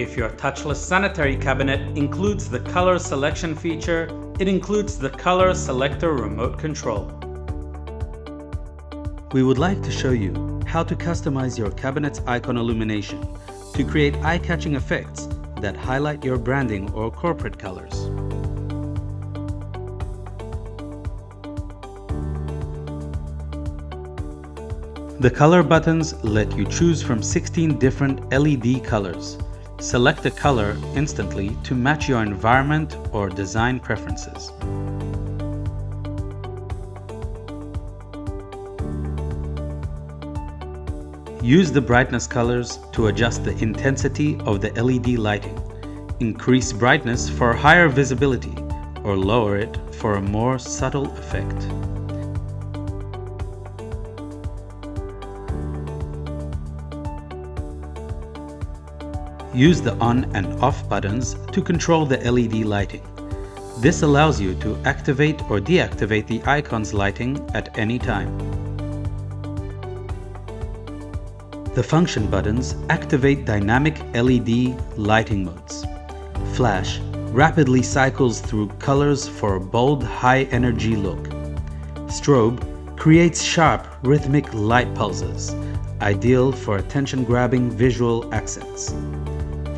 If your touchless sanitary cabinet includes the color selection feature, it includes the color selector remote control. We would like to show you how to customize your cabinet's icon illumination to create eye-catching effects that highlight your branding or corporate colors. The color buttons let you choose from 16 different LED colors. Select a color instantly to match your environment or design preferences. Use the brightness colors to adjust the intensity of the LED lighting. Increase brightness for higher visibility or lower it for a more subtle effect. Use the on and off buttons to control the LED lighting. This allows you to activate or deactivate the icon's lighting at any time. The function buttons activate dynamic LED lighting modes. Flash rapidly cycles through colors for a bold, high-energy look. Strobe creates sharp, rhythmic light pulses, ideal for attention-grabbing visual accents.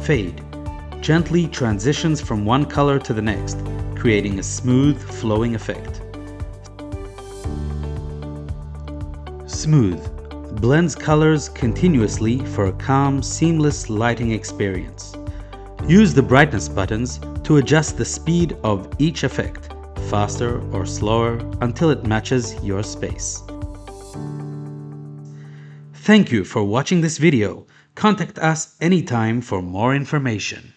Fade gently transitions from one color to the next, creating a smooth, flowing effect. Smooth blends colors continuously for a calm, seamless lighting experience. Use the brightness buttons to adjust the speed of each effect, faster or slower, until it matches your space. Thank you for watching this video. Contact us anytime for more information.